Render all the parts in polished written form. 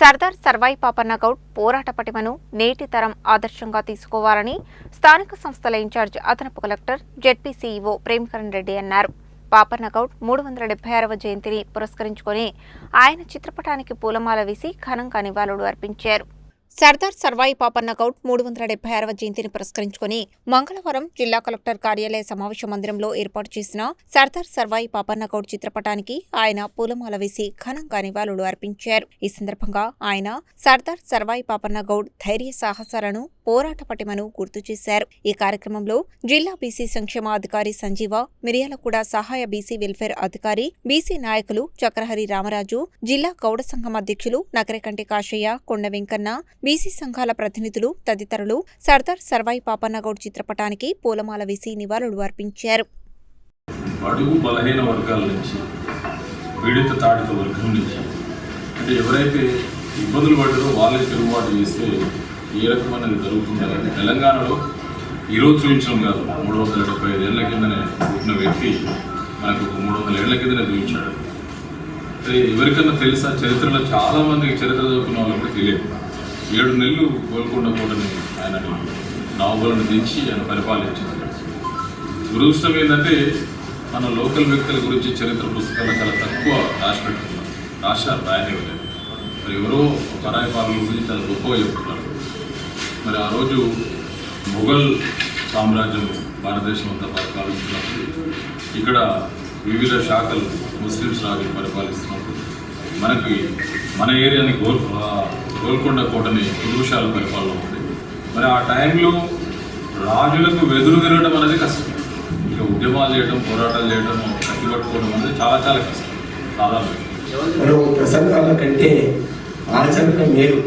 సర్దార్ సర్వాయి పాపన్న గౌడ్ పోరాట పటిమను నేటి తరం ఆదర్శంగా తీసుకోవాలని స్థానిక సంస్థల ఇన్ఛార్జ్ అదనపు collector ZP CEO Premakaran Reddy అన్నారు. పాపన్న గౌడ్ 376వ జయంతిని పురస్కరించుకొని ఆయన చిత్రపటానికి పూలమాల వేసి ఘనంగా నివాళులు అర్పించారు. సర్దార్ సర్వాయి పాపన్న గౌడ్ 376వ జయంతిని పురస్కరించుకొని మంగళవారం జిల్లా కలెక్టర్ కార్యాలయ సమావేశ మందిరంలో ఏర్పాటు చేసిన సర్దార్ సర్వాయి పాపన్న గౌడ్ చిత్రపటానికి ఆయన పూలమాల వేసి ఘనంగా నివాళులు అర్పించారు. ఈ సందర్భంగా ఆయన సర్దార్ సర్వాయి పాపన్న గౌడ్ ధైర్య సాహసాలను పోరాట పటిమను గుర్తు చేశారు. ఈ కార్యక్రమంలో జిల్లా బీసీ సంక్షేమ అధికారి సంజీవ, మిర్యాలగూడ సహాయ బీసీ వెల్ఫేర్ అధికారి, బీసీ నాయకులు చక్రహరి రామరాజు, జిల్లా గౌడ సంఘం అధ్యక్షులు నగరకంటి కాశయ్య, కొండ వెంకన్న, బీసీ సంఘాల ప్రతినిధులు తదితరులు సర్దార్ సర్వాయి పాపన్న గౌడ్ చిత్రపటానికి పూలమాల వేసి నివాళులు అర్పించారు. అడుగు బలహీన వర్గాల నుంచి పీడిత తాడిత వర్గం నుంచి అంటే ఎవరైతే ఇబ్బందులు పడ్డారో వాళ్ళే తిరుగుబాటు చేస్తే ఏ రకమైనది జరుగుతుందని తెలంగాణలో ఈరోజు చూపించడం కాదు, 375 ఏళ్ల కిందనే పుట్టిన వ్యక్తి మనకు 300 ఏళ్ల కిందనే చూపించాడు. ఎవరికన్నా తెలుసా? చరిత్రలో చాలామందికి చరిత్ర చదువుకున్న వాళ్ళకి కూడా తెలియదు. 7 నెలలు గోల్కొండ కోటని ఆయన నౌబలను దించి ఆయన పరిపాలించారు. దురదృష్టం ఏంటంటే మన లోకల్ వ్యక్తుల గురించి చరిత్ర పుస్తకాలు చాలా తక్కువ రాశారు, రాయనివ్వలేదు. మరి ఎవరో పరాయి పాలన గురించి చాలా గొప్పగా చెప్తున్నారు. మరి ఆ రోజు మొఘల్ సామ్రాజ్యం భారతదేశం అంతా పరిపాలిస్తున్నప్పుడు ఇక్కడ వివిధ శాఖలు ముస్లిమ్స్ రాజులు పరిపాలిస్తున్నప్పుడు మనకి మన ఏరియాని గోల్కొండ కోటని పురుషాల పరిపాలన ఉంది. మరి ఆ టైంలో రాజులకు వెదురు తిరగడం అనేది కష్టం. ఇక ఉద్యమాలు చేయడం, పోరాటాలు చేయడం, కట్టిపట్టుకోవడం అనేది చాలా చాలా కష్టం. మనం ప్రసంగాల కంటే ఆచరణ మేలు.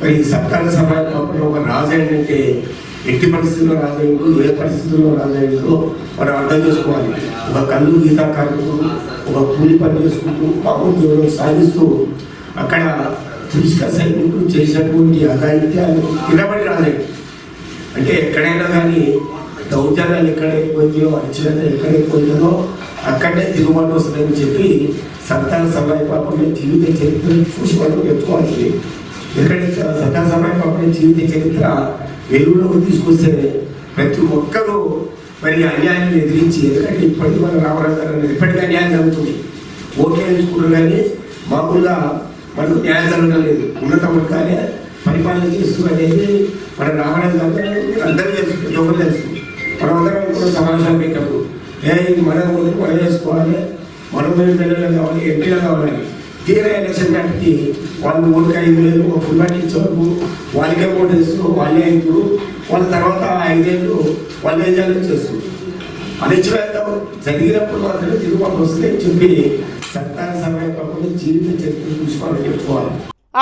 మరి సర్కార సమాజంలో ఒక రాజయ్య అంటే ఎట్టి పరిస్థితుల్లో రాజయ్యడు, ఏ పరిస్థితుల్లో రాజయ్యడో మనం అర్థం చేసుకోవాలి. ఒక కళ్ళు గీతా కార్మికుడు ఒక కూలి పని చేసుకుంటూ మామూలు జీవనం సాగిస్తూ అక్కడ తుష్క సైనికులు చేసినటువంటి అఘాయిత్యాలు తినబడి రాలేదు. అంటే ఎక్కడైనా కానీ దౌర్జన్యాలు ఎక్కడైపోయిందో, అణచివేత ఎక్కడైపోయిందో అక్కడే తిరుగుబాటు వస్తుందని చెప్పి సర్దార్ సర్వాయి పాపన్న జీవిత చరిత్రను చూసి మనం తెచ్చుకోవాలి. ఎందుకంటే సర్దార్ సర్వాయి పాపన్న జీవిత చరిత్ర వెలుగులోకి తీసుకొస్తే ప్రతి ఒక్కరూ మరి అన్యాయాన్ని ఎదిరించి, ఎందుకంటే ఇప్పటికీ మన రామరాజు గారు ఇప్పటికీ అన్యాయం జరుగుతుంది. ఓకే తీసుకుంటారు కానీ మామూలుగా మనకు న్యాయం జరగడం లేదు. ఉన్నత వర్గాలే పరిపాలన చేస్తూ అనేది మన రామరాజు గారు అందరూ తెలుసు, ప్రతి ఒక్కరు తెలుసు. మనమందరం కూడా సమావేశాలు పెట్టినప్పుడు ఇది మనం మనం చేసుకోవాలి, మనం పిల్లలు కావాలి, ఎంపీలు కావాలి. తీరా ఎలక్షన్ నాటికి వాళ్ళు ఓటుకు 5,000 ఒక ఫుల్ బాటిల్ ఇచ్చేవారు, వాళ్ళకే ఓటు వేస్తారు, వాళ్ళే అవుతారు. వాళ్ళ తర్వాత 5 ఏళ్ళు వాళ్ళు ఏం చేయాలని చేస్తారు. అనిశ్చిత జరిగినప్పుడు మాత్రమే తిరుగుబాటు వస్తుందని చెప్పి సర్దార్ సర్వాయి పాపన్న జీవిత చరిత్ర చూసి మనం చెప్పుకోవాలి.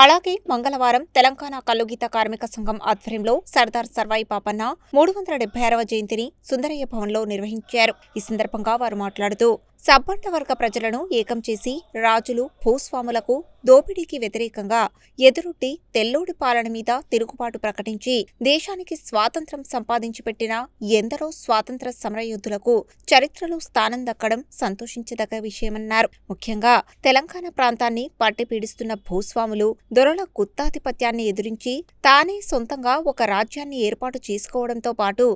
అలాగే మంగళవారం తెలంగాణ కల్లుగీత కార్మిక సంఘం ఆధ్వర్యంలో సర్దార్ సర్వాయి పాపన్న 376వ జయంతిని సుందరయ్య భవన్లో నిర్వహించారు. ఈ సందర్భంగా వారు మాట్లాడుతూ సబ్బండ వర్గ ప్రజలను ఏకం చేసి రాజులు, భూస్వాములకు దోపిడీకి వ్యతిరేకంగా ఎదురొట్టి తెల్లోడి పాలన మీద తిరుగుబాటు ప్రకటించి దేశానికి స్వాతంత్ర్యం సంపాదించి పెట్టిన ఎందరో స్వాతంత్ర సమరయోధులకు చరిత్రలో స్థానం దక్కడం సంతోషించదగ్గ విషయమన్నారు. ముఖ్యంగా తెలంగాణ ప్రాంతాన్ని పట్టిపీడిస్తున్న భూస్వాములు, దొరల గుత్తాధిపత్యాన్ని ఎదురించి తానే సొంతంగా ఒక రాజ్యాన్ని ఏర్పాటు చేసుకోవడంతో పాటు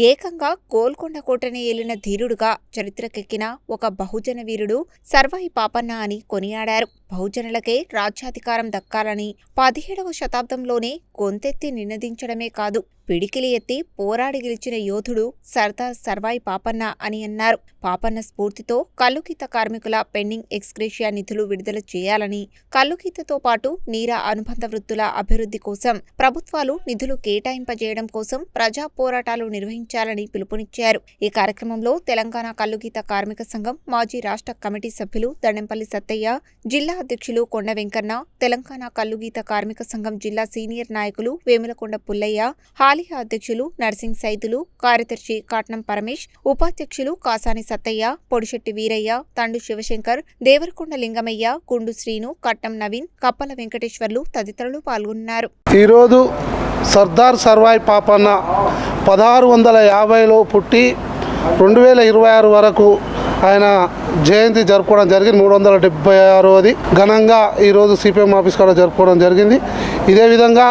ఏకంగా గోల్కొండ కోటని ఏలిన ధీరుడుగా చరిత్రకెక్కిన ఒక బహుజన వీరుడు సర్వాయి పాపన్న అని కొనియాడారు. బహుజనులకే రాజ్యాధికారం దక్కాలని 17వ శతాబ్దంలోనే గొంతెత్తి నినదించడమే కాదు, పిడికిలి ఎత్తి పోరాడి గెలిచిన యోధుడు సర్దార్ సర్వాయి పాపన్న అని అన్నారు. పాపన్న స్ఫూర్తితో కల్లుగీత కార్మికుల పెండింగ్ ఎక్స్గ్రేషియా నిధులు విడుదల చేయాలని, కల్లుగీతతో పాటు నీరా అనుబంధ వృత్తుల అభివృద్ధి కోసం ప్రభుత్వాలు నిధులు కేటాయింపజేయడం కోసం ప్రజా పోరాటాలు నిర్వహించాలని పిలుపునిచ్చారు. ఈ కార్యక్రమంలో తెలంగాణ కల్లుగీత కార్మిక సంఘం మాజీ రాష్ట్ర కమిటీ సభ్యులు దండెంపల్లి సత్తయ్య, జిల్లా అధ్యక్షులు కొండ వెంకన్న, తెలంగాణ కల్లుగీత కార్మిక సంఘం జిల్లా సీనియర్ నాయకులు వేములకొండ పుల్లయ్య, హాలియా అధ్యక్షులు నర్సింగ్ సైదులు, కార్యదర్శి కాట్నం పరమేష్, ఉపాధ్యక్షులు కాసాని సత్తయ్య, పొడిశెట్టి వీరయ్య, తండు శివశంకర్, దేవరకొండ లింగమయ్య, గుండు శ్రీను, కట్నం నవీన్, కప్పల వెంకటేశ్వర్లు తదితరులు పాల్గొన్నారు. ఈరోజు సర్దార్ సర్వాయి పాపన్న 1650లో పుట్టి 2026 వరకు ఆయన జయంతి జరుపుకోవడం జరిగింది. 376వది ఘనంగా ఈరోజు సిపిఎం ఆఫీస్ కాడ జరుపుకోవడం జరిగింది. ఇదే విధంగా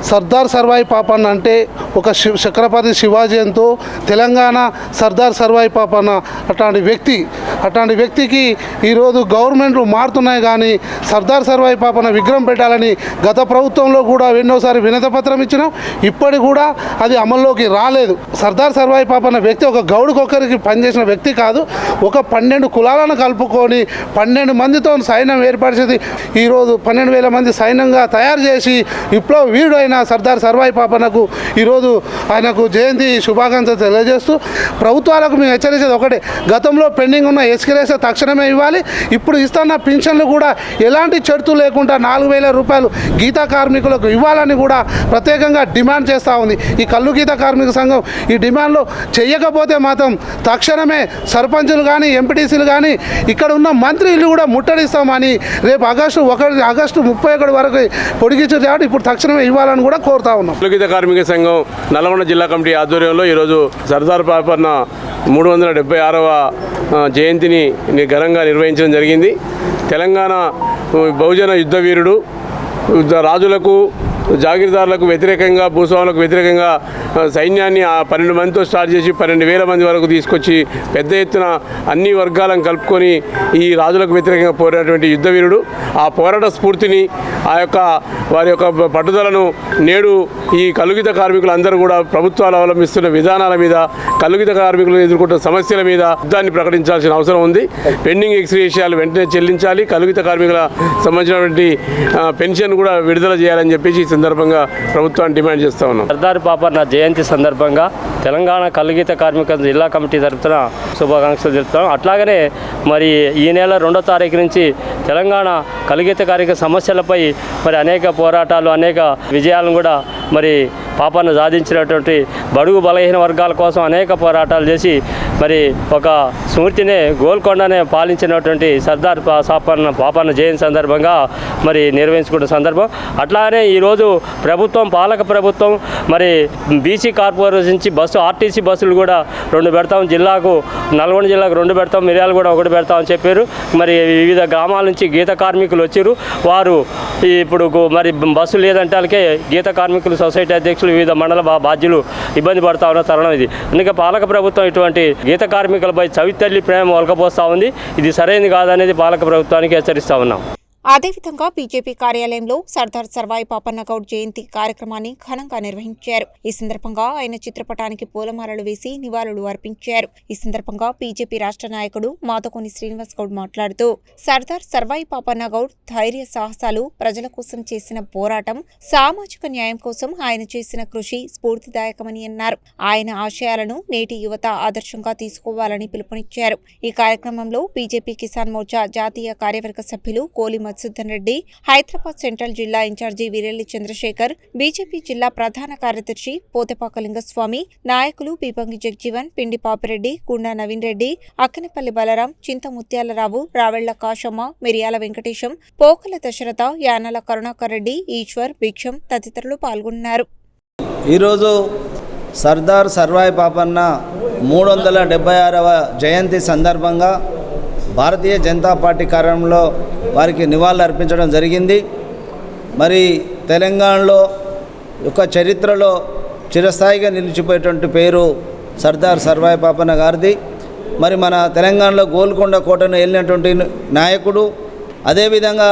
సర్దార్ సర్వాయి పాపన్న అంటే ఒక చక్రపతి శివాజీ ఎంతో తెలంగాణ సర్దార్ సర్వాయి పాపన్న అట్లాంటి వ్యక్తికి ఈరోజు గవర్నమెంట్లు మారుతున్నాయి, కానీ సర్దార్ సర్వాయి పాపన్న విగ్రహం పెట్టాలని గత ప్రభుత్వంలో కూడా ఎన్నోసారి వినతిపత్రం ఇచ్చినాం. ఇప్పటికి కూడా అది అమల్లోకి రాలేదు. సర్దార్ సర్వాయి పాపన్న వ్యక్తి ఒక గౌడుకొక్కరికి పనిచేసిన వ్యక్తి కాదు. ఒక 12 కులాలను కలుపుకొని 12 మందితో సైన్యం ఏర్పరిచేది. ఈరోజు 12,000 మంది సైన్యంగా తయారు చేసి విప్లవ వీరుడు అయిన సర్దార్ సర్వాయి పాపన్నకు ఈరోజు ఆయనకు జయంతి శుభాకాంక్షలు తెలియజేస్తూ ప్రభుత్వాలకు మేము హెచ్చరించేది ఒకటే, గతంలో పెండింగ్ ఉన్న ఎస్కిరేస తక్షణమే ఇవ్వాలి. ఇప్పుడు ఇస్తున్న పింఛన్లు కూడా ఎలాంటి షరతు లేకుండా 4,000 రూపాయలు గీతా కార్మికులకు ఇవ్వాలని కూడా ప్రత్యేకంగా డిమాండ్ చేస్తూ ఉంది ఈ కల్లు గీత కార్మిక సంఘం. ఈ డిమాండ్లు చేయకపోతే మాత్రం తక్షణమే సర్పంచులు కానీ ఎంపీటీసీలు కానీ ఇక్కడ ఉన్న మంత్రులు కూడా ముట్టడిస్తామని రేపు ఆగస్టు 31 వరకు పొడిగించారు కాబట్టి ఇప్పుడు తక్షణమే ఇవ్వాలని కూడా కోరుతా ఉన్నాం. కల్లు గీత కార్మిక సంఘం నల్గొండ జిల్లా కమిటీ ఆధ్వర్యంలో ఈరోజు సర్దార్ పాపన్న 376వ జయంతిని ఘనంగా నిర్వహించడం జరిగింది. తెలంగాణ బహుజన యుద్ధ వీరుడు, రాజులకు జాగీర్దారులకు వ్యతిరేకంగా, భూస్వాములకు వ్యతిరేకంగా సైన్యాన్ని 12 మందితో స్టార్ట్ చేసి 12,000 మంది వరకు తీసుకొచ్చి పెద్ద ఎత్తున అన్ని వర్గాలను కలుపుకొని ఈ రాజులకు వ్యతిరేకంగా పోరాడినటువంటి యుద్ధ వీరుడు. ఆ పోరాట స్ఫూర్తిని, వారి యొక్క పట్టుదలను నేడు ఈ కల్లుగీత కార్మికులు అందరూ కూడా ప్రభుత్వాలు అవలంబిస్తున్న విధానాల మీద, కల్లుగీత కార్మికులు ఎదుర్కొంటున్న సమస్యల మీద యుద్ధాన్ని ప్రకటించాల్సిన అవసరం ఉంది. పెండింగ్ ఎక్స్గ్రేషియాలు వెంటనే చెల్లించాలి. కల్లుగీత కార్మికుల సంబంధించినటువంటి పెన్షన్ కూడా విడుదల చేయాలని చెప్పేసి ఈ సందర్భంగా ప్రభుత్వాన్ని డిమాండ్ చేస్తూ ఉన్నాం. సర్దార్ పాపన్న జయంతి సందర్భంగా తెలంగాణ కల్లుగీత కార్మిక జిల్లా కమిటీ తరఫున శుభాకాంక్షలు తెలుపుతాం. అట్లాగనే మరి ఈ నెల 2వ తారీఖు నుంచి తెలంగాణ కల్లుగీత కార్మిక సమస్యలపై మరి అనేక పోరాటాలు, అనేక విజయాలను కూడా మరి పాపన్న సాధించినటువంటి బడుగు బలహీన వర్గాల కోసం అనేక పోరాటాలు చేసి మరి ఒక స్మృతిని గోల్కొండనే పాలించినటువంటి సర్దార్ పాపన్న జయంతి సందర్భంగా మరి నిర్వహించుకున్న సందర్భం. అట్లానే ఈరోజు పాలక ప్రభుత్వం మరి బీసీ కార్పొరేషన్ నుంచి ఆర్టీసీ బస్సులు కూడా 2 పెడతాం, నల్గొండ జిల్లాకు 2 పెడతాం, మిర్యాలు కూడా 1 పెడతామని చెప్పారు. మరి వివిధ గ్రామాల నుంచి గీత కార్మికులు వచ్చారు. వారు ఇప్పుడు మరి బస్సు లేదంటే వాళ్ళకే గీత కార్మికులు సొసైటీ అధ్యక్షులు, వివిధ మండల బాధ్యులు ఇబ్బంది పడతా ఉన్న తరుణం ఇది. అందుకే పాలక ప్రభుత్వం ఇటువంటి గీత కార్మికులపై చవితల్లి ప్రేమ ఒలకపోస్తూ ఉంది. ఇది సరైనది కాదనేది పాలక ప్రభుత్వానికి హెచ్చరిస్తూ ఉన్నాం. అదేవిధంగా బీజేపీ కార్యాలయంలో సర్దార్ సర్వాయి పాపన్న గౌడ్ జయంతి కార్యక్రమాన్ని ఘనంగా నిర్వహించారు. ఈ సందర్భంగా ఆయన చిత్రపటానికి పూలమాలలు వేసి నివాళులు అర్పించారు. ఈ సందర్భంగా బీజేపీ రాష్ట్ర నాయకుడు మాతకోని శ్రీనివాస్ గౌడ్ మాట్లాడుతూ సర్దార్ సర్వాయి పాపన్న గౌడ్ ధైర్య సాహసాలు, ప్రజల కోసం చేసిన పోరాటం, సామాజిక న్యాయం కోసం ఆయన చేసిన కృషి స్ఫూర్తిదాయకమని అన్నారు. ఆయన ఆశయాలను నేటి యువత ఆదర్శంగా తీసుకోవాలని పిలుపునిచ్చారు. ఈ కార్యక్రమంలో బీజేపీ కిసాన్ మోర్చా జాతీయ కార్యవర్గ సభ్యులు కోలి మధుసూదన్ రెడ్డి, హైదరాబాద్ సెంట్రల్ జిల్లా ఇన్ఛార్జి వీరెల్లి చంద్రశేఖర్, బీజేపీ జిల్లా ప్రధాన కార్యదర్శి పోతెపాక లింగస్వామి, నాయకులు బీబంగి జగ్జీవన్, పిండి పాపిరెడ్డి, గుండా నవీన్ రెడ్డి, అక్కనపల్లి బలరాం, చింత ముత్యాలరావు, రావెళ్ల కాశమ్మ, మిరియాల వెంకటేశం, పోకల దశరథ, యానాల కరుణాకర్ రెడ్డి, ఈశ్వర్, భిక్షం తదితరులు పాల్గొన్నారు. ఈరోజు సర్దార్ సర్వాయి పాపన్న 376వ జయంతి సందర్భంగా భారతీయ జనతా పార్టీ కార్యాలయంలో వారికి నివాళులు అర్పించడం జరిగింది. మరి తెలంగాణలో యొక్క చరిత్రలో చిరస్థాయిగా నిలిచిపోయేటువంటి పేరు సర్దార్ సర్వాయి పాపన్న గారిది. మరి మన తెలంగాణలో గోల్కొండ కోటను వెళ్ళినటువంటి నాయకుడు. అదేవిధంగా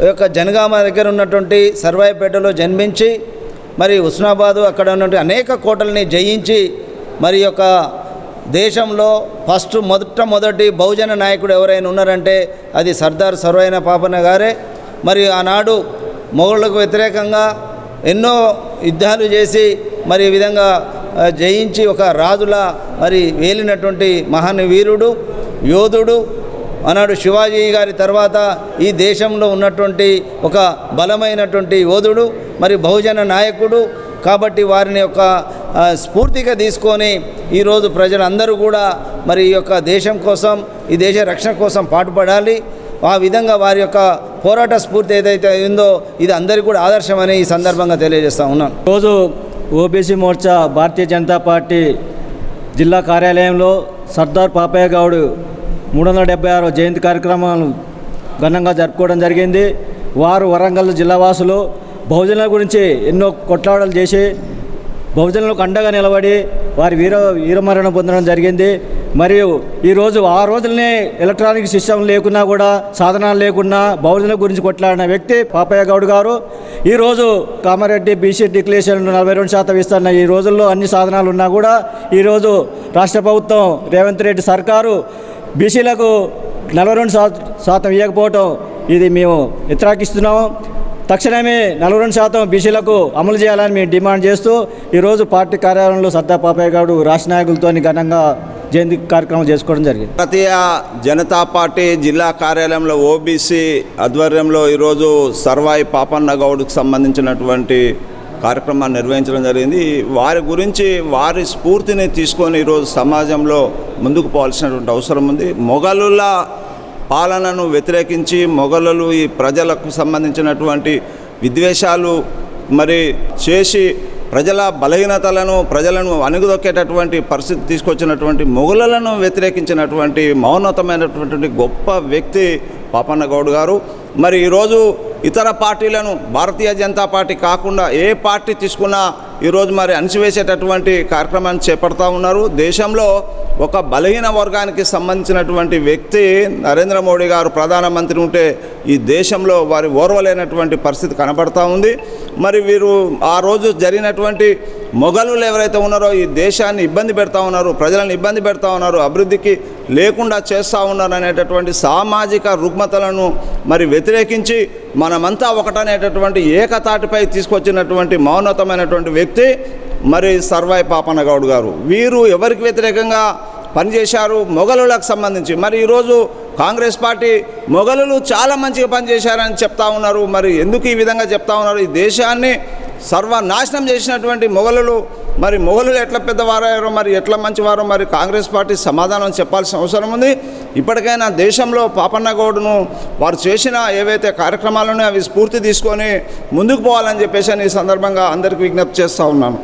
యొక్క జనగామ దగ్గర ఉన్నటువంటి సర్వాయిపేటలో జన్మించి మరి హుస్నాబాదు అక్కడ ఉన్నటువంటి అనేక కోటల్ని జయించి మరి యొక్క దేశంలో మొదటి బహుజన నాయకుడు ఎవరైనా ఉన్నారంటే అది సర్దార్ సర్వాయి పాపన్న గారే. మరి ఆనాడు మొఘలులకు వ్యతిరేకంగా ఎన్నో యుద్ధాలు చేసి మరి ఈ విధంగా జయించి ఒక రాజులా మరి వేలినటువంటి మహాన్ వీరుడు, యోధుడు. ఆనాడు శివాజీ గారి తర్వాత ఈ దేశంలో ఉన్నటువంటి ఒక బలమైనటువంటి యోధుడు, మరి బహుజన నాయకుడు. కాబట్టి వారిని యొక్క స్ఫూర్తిగా తీసుకొని ఈరోజు ప్రజలందరూ కూడా మరి ఈ యొక్క దేశం కోసం, ఈ దేశ రక్షణ కోసం పాటుపడాలి. ఆ విధంగా వారి యొక్క పోరాట స్ఫూర్తి ఏదైతే ఉందో ఇది అందరికీ కూడా ఆదర్శమని ఈ సందర్భంగా తెలియజేస్తూ ఉన్నాను. రోజు ఓబీసీ మోర్చా భారతీయ జనతా పార్టీ జిల్లా కార్యాలయంలో సర్దార్ పాపయ్య గౌడ్ 376వ జయంతి కార్యక్రమాలు ఘనంగా జరుపుకోవడం జరిగింది. వారు వరంగల్ జిల్లావాసులు బహుజనుల గురించి ఎన్నో కొట్లాటలు చేసి బహుజనులకు అండగా నిలబడి వారి వీరమరణం పొందడం జరిగింది. మరియు ఈరోజు ఆ రోజులనే ఎలక్ట్రానిక్ సిస్టమ్ లేకున్నా కూడా సాధనాలు లేకున్నా బహుజనుల గురించి కొట్లాడిన వ్యక్తి పాపయ్య గౌడ్ గారు. ఈరోజు కామారెడ్డి బీసీ డిక్లరేషన్ 42% ఇస్తున్న ఈ రోజుల్లో అన్ని సాధనాలు ఉన్నా కూడా ఈరోజు రాష్ట్ర ప్రభుత్వం రేవంత్ రెడ్డి సర్కారు బీసీలకు 42% ఇవ్వకపోవటం ఇది మేము వ్యతిరేకిస్తున్నాము. తక్షణమే 42% బీసీలకు అమలు చేయాలని మేము డిమాండ్ చేస్తూ ఈరోజు పార్టీ కార్యాలయంలో సర్దార్ పాపయ్య గౌడ్ రాష్ట్ర నాయకులతో ఘనంగా జయంతి కార్యక్రమం చేసుకోవడం జరిగింది. భారతీయ జనతా పార్టీ జిల్లా కార్యాలయంలో ఓబీసీ ఆధ్వర్యంలో ఈరోజు సర్వాయి పాపన్న గౌడ్కి సంబంధించినటువంటి కార్యక్రమాన్ని నిర్వహించడం జరిగింది. వారి గురించి వారి స్ఫూర్తిని తీసుకొని ఈరోజు సమాజంలో ముందుకు పోవాల్సినటువంటి అవసరం ఉంది. మొఘలుల పాలనను వ్యతిరేకించి మొఘలులు ఈ ప్రజలకు సంబంధించినటువంటి విద్వేషాలు మరి చేసి ప్రజల బలహీనతలను ప్రజలను అణుగుదొక్కేటటువంటి పరిస్థితి తీసుకొచ్చినటువంటి మొఘలులను వ్యతిరేకించినటువంటి మౌనతమైనటువంటి గొప్ప వ్యక్తి పాపన్న గౌడ్ గారు. మరి ఈరోజు ఇతర పార్టీలను భారతీయ జనతా పార్టీ కాకుండా ఏ పార్టీ తీసుకున్నా ఈరోజు మరి అణిచివేసేటటువంటి కార్యక్రమాన్ని చేపడతా ఉన్నారు. దేశంలో ఒక బలహీన వర్గానికి సంబంధించినటువంటి వ్యక్తి నరేంద్ర మోడీ గారు ప్రధానమంత్రి ఉంటే ఈ దేశంలో వారి ఓర్వలేనటువంటి పరిస్థితి కనబడతా ఉంది. మరి వీరు ఆ రోజు జరిగినటువంటి మొఘలులు ఎవరైతే ఉన్నారో ఈ దేశాన్ని ఇబ్బంది పెడతా ఉన్నారు, ప్రజలను ఇబ్బంది పెడతా ఉన్నారు, అభివృద్ధికి లేకుండా చేస్తూ ఉన్నారు అనేటటువంటి సామాజిక రుగ్మతలను మరి వ్యతిరేకించి మనమంతా ఒకటనేటటువంటి ఏకతాటిపై తీసుకొచ్చినటువంటి మౌనతమైనటువంటి వ్యక్తి మరి సర్వాయి పాపన్న గౌడ్ గారు. వీరు ఎవరికి వ్యతిరేకంగా పనిచేశారు? మొఘలులకు సంబంధించి. మరి ఈరోజు కాంగ్రెస్ పార్టీ మొఘలులు చాలా మంచిగా పనిచేశారని చెప్తా ఉన్నారు. మరి ఎందుకు ఈ విధంగా చెప్తా ఉన్నారు? ఈ దేశాన్ని సర్వనాశనం చేసినటువంటి మొఘలులు మరి మొఘలులు ఎట్లా పెద్దవారో మరి ఎట్లా మంచివారో మరి కాంగ్రెస్ పార్టీ సమాధానం చెప్పాల్సిన అవసరం ఉంది. ఇప్పటికైనా దేశంలో పాపన్న గౌడ్ను వారు చేసిన ఏవైతే కార్యక్రమాలను అవి స్ఫూర్తి తీసుకొని ముందుకు పోవాలని చెప్పేసి ఈ సందర్భంగా అందరికీ విజ్ఞప్తి చేస్తూ ఉన్నాను.